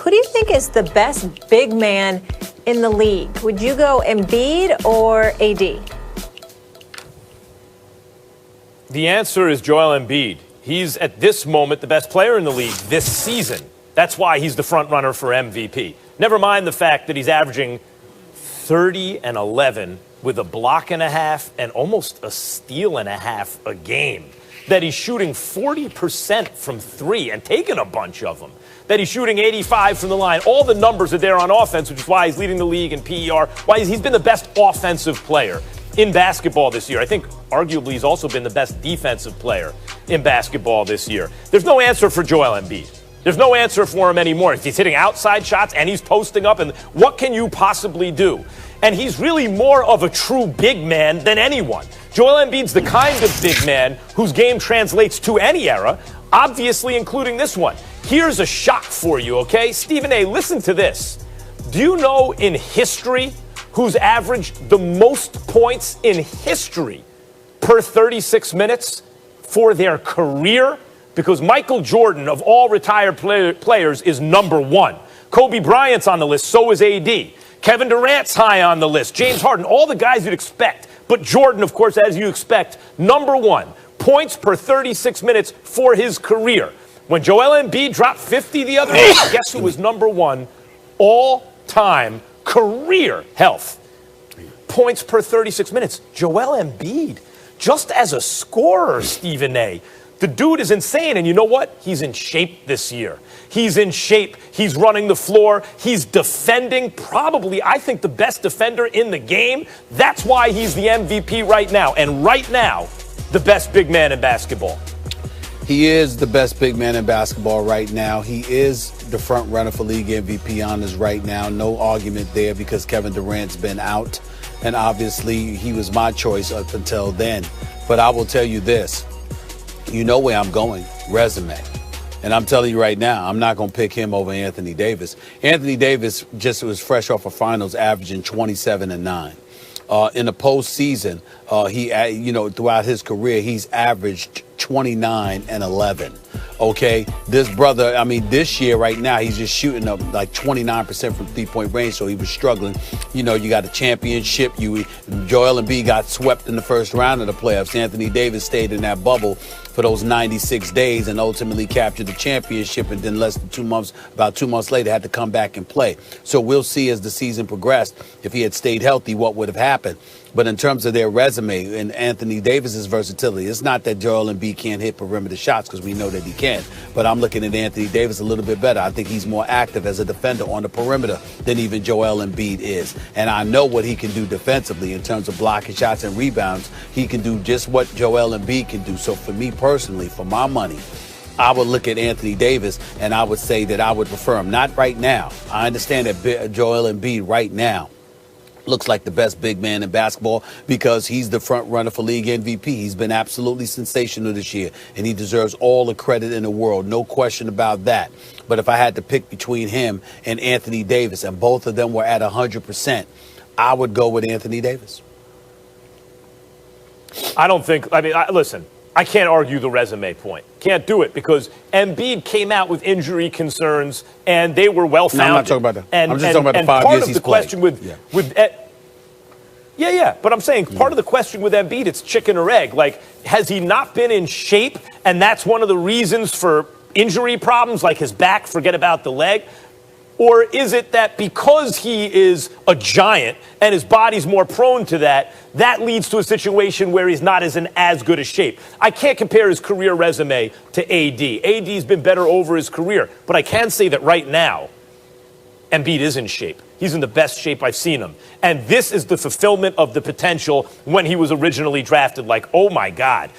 Who do you think is the best big man in the league? Would you go Embiid or AD? The answer is Joel Embiid. He's, at this moment, the best player in the league this season. That's why he's the front runner for MVP. Never mind the fact that he's averaging 30 and 11 with a block and a half and almost a steal and a half a game. That he's shooting 40% from three and taking a bunch of them. That he's shooting 85 from the line. All the numbers are there on offense, which is why he's leading the league in PER, why he's been the best offensive player in basketball this year. I think arguably he's also been the best defensive player in basketball this year. There's no answer for Joel Embiid. There's no answer for him anymore. He's hitting outside shots and he's posting up, and what can you possibly do? And he's really more of a true big man than anyone. Joel Embiid's the kind of big man whose game translates to any era, obviously including this one. Here's a shock for you, okay? Stephen A., listen to this. Do you know in history who's averaged the most points in history per 36 minutes for their career? Because Michael Jordan, of all retired players, is number one. Kobe Bryant's on the list, so is AD. Kevin Durant's high on the list. James Harden, all the guys you'd expect. But Jordan, of course, as you expect, number one. Points per 36 minutes for his career. When Joel Embiid dropped 50 the other day, guess who was number one all-time career health? Points per 36 minutes. Joel Embiid. Just as a scorer, Stephen A., the dude is insane, and you know what? He's in shape this year. He's in shape. He's running the floor. He's defending, probably, I think, the best defender in the game. That's why he's the MVP right now. And right now, the best big man in basketball. He is the best big man in basketball right now. He is the front runner for league MVP honors right now. No argument there because Kevin Durant's been out. And obviously, he was my choice up until then. But I will tell you this. You know where I'm going, resume. And I'm telling you right now, I'm not going to pick him over Anthony Davis. Anthony Davis just was fresh off of finals, averaging 27 and 9. In the postseason, throughout his career, he's averaged 29 and 11. Okay, this brother, this year right now, he's just shooting up like 29% from three-point range, so he was struggling. You know, you got a championship. Joel Embiid got swept in the first round of the playoffs. Anthony Davis stayed in that bubble for those 96 days and ultimately captured the championship, and then about 2 months later, had to come back and play. So we'll see as the season progressed, if he had stayed healthy, what would have happened. But in terms of their resume and Anthony Davis's versatility, it's not that Joel Embiid can't hit perimeter shots, because we know that he can. But I'm looking at Anthony Davis a little bit better. I think he's more active as a defender on the perimeter than even Joel Embiid is. And I know what he can do defensively in terms of blocking shots and rebounds. He can do just what Joel Embiid can do. So for me personally, for my money, I would look at Anthony Davis and I would say that I would prefer him. Not right now. I understand that Joel Embiid right now looks like the best big man in basketball because he's the front runner for league MVP. He's been absolutely sensational this year, and he deserves all the credit in the world. No question about that. But if I had to pick between him and Anthony Davis, and both of them were at 100%, I would go with Anthony Davis. Listen, I can't argue the resume point. Can't do it because Embiid came out with injury concerns and they were well-founded. No, I'm not talking about that. I'm just talking about the 5 years he's played. But I'm saying part of the question with Embiid, it's chicken or egg. Like, has he not been in shape? And that's one of the reasons for injury problems, like his back, forget about the leg. Or is it that because he is a giant and his body's more prone to that, that leads to a situation where he's not in as good a shape? I can't compare his career resume to AD. AD's been better over his career. But I can say that right now, Embiid is in shape. He's in the best shape I've seen him. And this is the fulfillment of the potential when he was originally drafted. Like, oh, my God.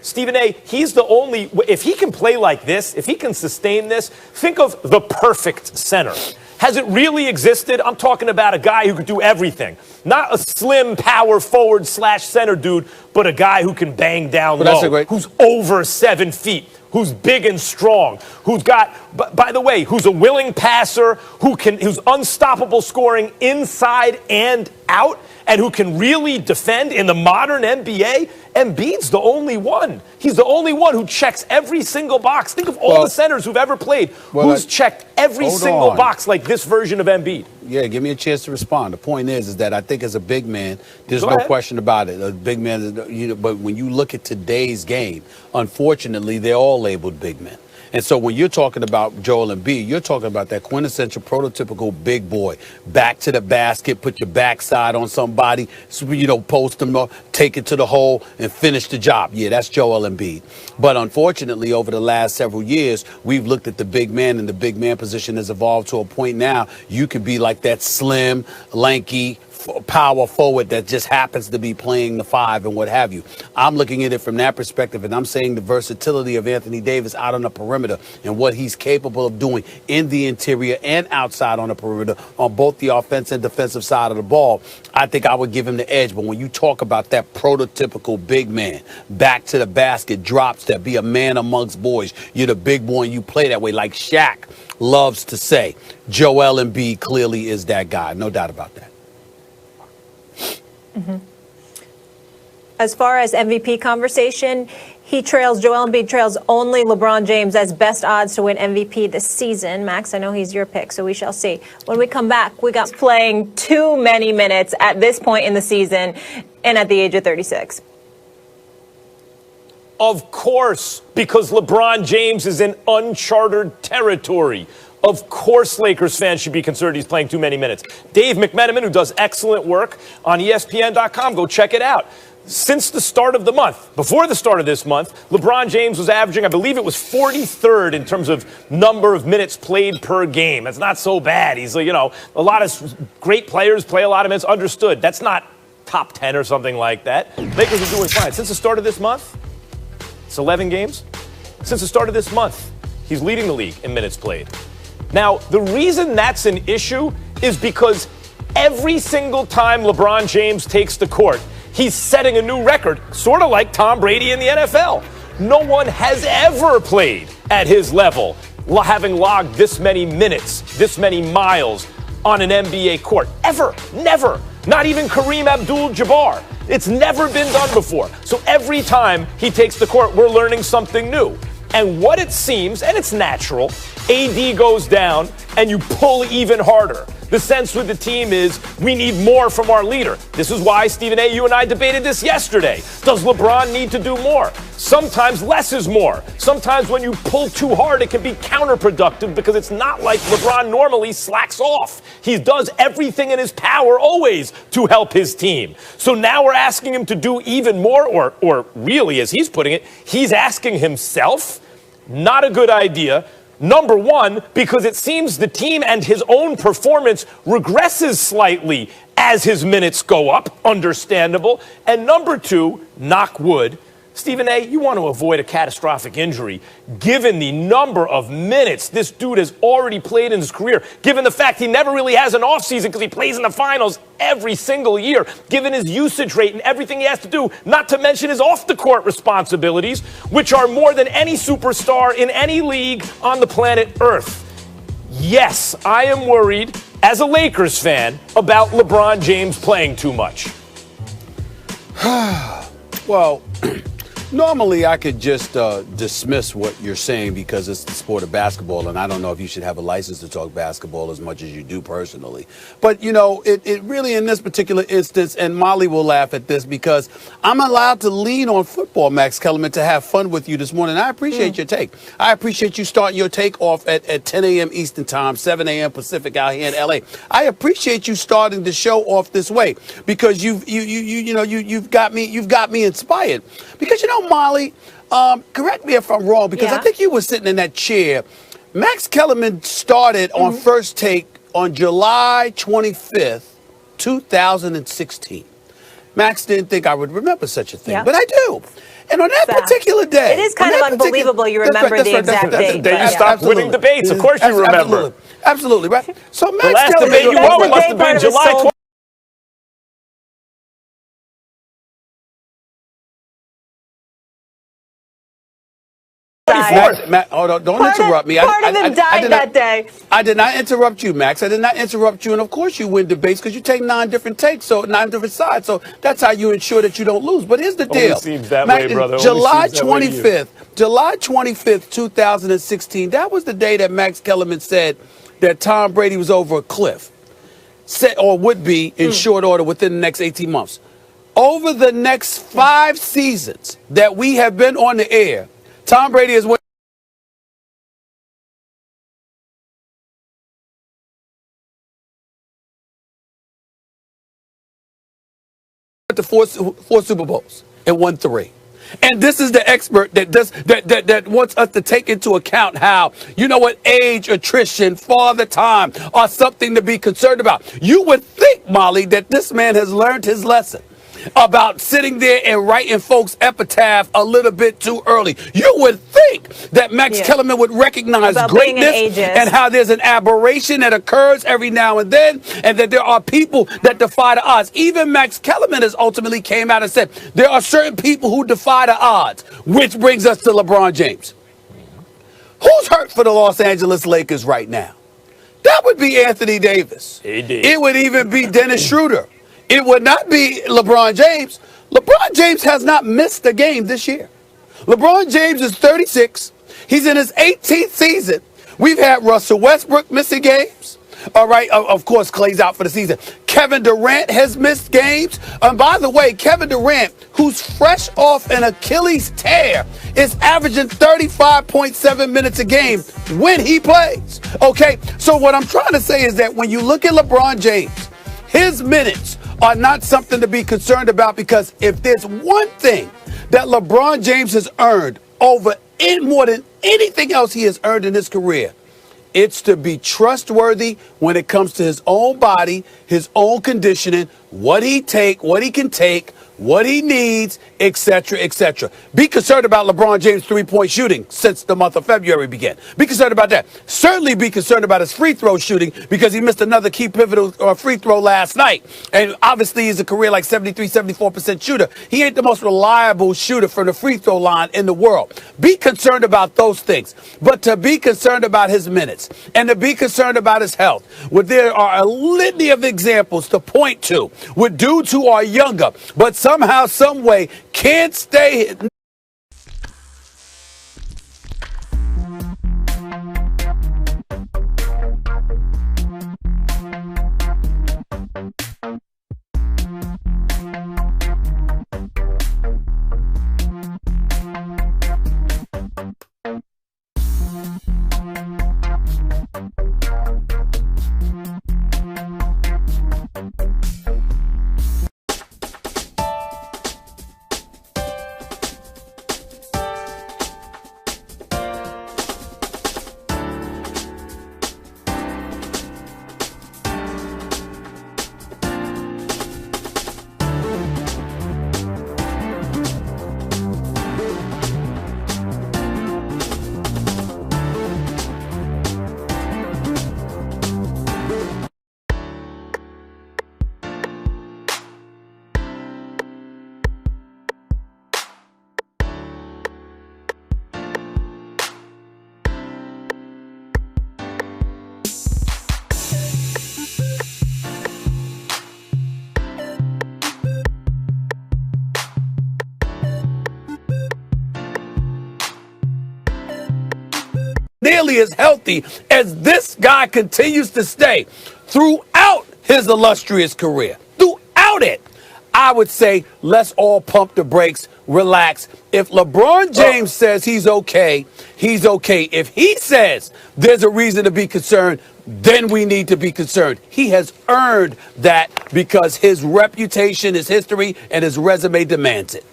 Stephen A., he's the only, if he can play like this, if he can sustain this, think of the perfect center. Has it really existed? I'm talking about a guy who could do everything. Not a slim power forward / center dude, but a guy who can bang down low, who's over 7 feet, who's big and strong, who's got by the way, who's a willing passer, who's unstoppable scoring inside and out, and who can really defend in the modern NBA, Embiid's the only one. He's the only one who checks every single box. Think of all the centers who've ever played who's checked every single box like this version of Embiid. Yeah, give me a chance to respond. The point is that I think as a big man, there's no question about it. A big man, but when you look at today's game, unfortunately, they're all labeled big men. And so when you're talking about Joel Embiid, you're talking about that quintessential prototypical big boy. Back to the basket, put your backside on somebody, post them up, take it to the hole, and finish the job. Yeah, that's Joel Embiid. But unfortunately, over the last several years, we've looked at the big man, and the big man position has evolved to a point now you could be like that slim, lanky, power forward that just happens to be playing the five and what have you. I'm looking at it from that perspective, and I'm saying the versatility of Anthony Davis out on the perimeter and what he's capable of doing in the interior and outside on the perimeter on both the offense and defensive side of the ball. I think I would give him the edge. But when you talk about that prototypical big man, back to the basket, drop step, be a man amongst boys, you're the big boy and you play that way, like Shaq loves to say. Joel Embiid clearly is that guy. No doubt about that. Mm-hmm. As far as MVP conversation, Joel Embiid trails only LeBron James as best odds to win MVP this season. Max, I know he's your pick, so we shall see. When we come back, we got playing too many minutes at this point in the season and at the age of 36. Of course, because LeBron James is in uncharted territory. Of course, Lakers fans should be concerned he's playing too many minutes. Dave McMenamin, who does excellent work on ESPN.com, go check it out. Since the start of the month, before the start of this month, LeBron James was averaging, I believe it was 43rd in terms of number of minutes played per game. That's not so bad. He's, a lot of great players play a lot of minutes. Understood. That's not top 10 or something like that. Lakers are doing fine. Since the start of this month, it's 11 games. Since the start of this month, he's leading the league in minutes played. Now, the reason that's an issue is because every single time LeBron James takes the court, he's setting a new record, sort of like Tom Brady in the NFL. No one has ever played at his level, having logged this many minutes, this many miles on an NBA court. Ever. Never. Not even Kareem Abdul-Jabbar. It's never been done before. So every time he takes the court, we're learning something new. And what it seems, and it's natural, AD goes down and you pull even harder. The sense with the team is we need more from our leader. This is why, Stephen A., you and I debated this yesterday. Does LeBron need to do more? Sometimes less is more. Sometimes when you pull too hard, it can be counterproductive because it's not like LeBron normally slacks off. He does everything in his power always to help his team. So now we're asking him to do even more, or really, as he's putting it, he's asking himself. Not a good idea. Number one, because it seems the team and his own performance regresses slightly as his minutes go up. Understandable. And number two, knock wood, Stephen A., you want to avoid a catastrophic injury. Given the number of minutes this dude has already played in his career, given the fact he never really has an offseason because he plays in the finals every single year, given his usage rate and everything he has to do, not to mention his off-the-court responsibilities, which are more than any superstar in any league on the planet Earth. Yes, I am worried, as a Lakers fan, about LeBron James playing too much. Well, normally I could just dismiss what you're saying because it's the sport of basketball, and I don't know if you should have a license to talk basketball as much as you do personally. But, it really in this particular instance, and Molly will laugh at this because I'm allowed to lean on football, Max Kellerman, to have fun with you this morning. I appreciate your take. I appreciate you starting your take off at 10 a.m. Eastern time, 7 a.m. Pacific out here in L.A. I appreciate you starting the show off this way because you've got me inspired. Because, Molly, correct me if I'm wrong, because I think you were sitting in that chair. Max Kellerman started on First Take on July 25th, 2016. Max didn't think I would remember such a thing, but I do. And on that particular day. It is kind of unbelievable you remember the exact date. The day you stopped winning debates. Of course you remember. Absolutely, right? So Max the last Kellerman, debate you won must have been July 20th. died. Max, hold on, don't Part interrupt me. Part of him died that day. I did not interrupt you, Max. I did not interrupt you. And of course you win debates because you take 9 different takes, so 9 different sides. So that's how you ensure that you don't lose. But here's the deal. Only seems that Max, way, brother. July 25th, 2016, that was the day that Max Kellerman said that Tom Brady was over a cliff. Said, or would be in short order within the next 18 months. Over the next 5 seasons that we have been on the air, Tom Brady has won to four Super Bowls and won 3. And this is the expert that wants us to take into account how, you know what, age, attrition, father time are something to be concerned about. You would think, Molly, that this man has learned his lesson about sitting there and writing folks' epitaph a little bit too early. You would think that Max Kellerman would recognize about greatness and how there's an aberration that occurs every now and then, and that there are people that defy the odds. Even Max Kellerman has ultimately came out and said there are certain people who defy the odds, which brings us to LeBron James. Who's hurt for the Los Angeles Lakers right now? That would be Anthony Davis. It would even be Dennis Schroeder. It would not be LeBron James. LeBron James has not missed a game this year. LeBron James is 36. He's in his 18th season. We've had Russell Westbrook missing games. All right, of course, Clay's out for the season. Kevin Durant has missed games. And by the way, Kevin Durant, who's fresh off an Achilles tear, is averaging 35.7 minutes a game when he plays. Okay, so what I'm trying to say is that when you look at LeBron James, his minutes are not something to be concerned about, because if there's one thing that LeBron James has earned over more than anything else he has earned in his career, it's to be trustworthy when it comes to his own body, his own conditioning, what he can take, what he needs, etc., etc. Be concerned about LeBron James' three-point shooting since the month of February began. Be concerned about that. Certainly be concerned about his free throw shooting, because he missed another key pivotal free throw last night. And obviously he's a career like 73, 74% shooter. He ain't the most reliable shooter from the free throw line in the world. Be concerned about those things. But to be concerned about his minutes and to be concerned about his health, where there are a litany of examples to point to with dudes who are younger, but somehow, some way can't stay. Nearly as healthy as this guy continues to stay throughout his illustrious career. Throughout it, I would say let's all pump the brakes, relax. If LeBron James says he's okay, he's okay. If he says there's a reason to be concerned, then we need to be concerned. He has earned that because his reputation, his history, and his resume demands it.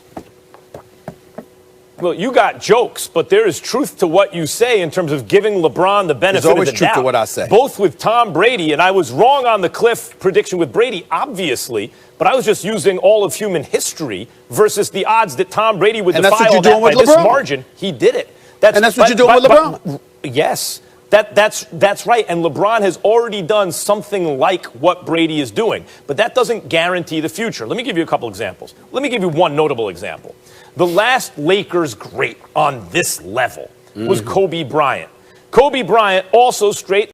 Well, you got jokes, but there is truth to what you say in terms of giving LeBron the benefit of the doubt. There's always truth to what I say. Both with Tom Brady, and I was wrong on the cliff prediction with Brady, obviously, but I was just using all of human history versus the odds that Tom Brady would defy all that by this margin. He did it. And that's what you're doing with LeBron. Yes. That's right, and LeBron has already done something like what Brady is doing, but that doesn't guarantee the future. Let me give you a couple examples. Let me give you one notable example. The last Lakers great on this level was Kobe Bryant. Kobe Bryant also straight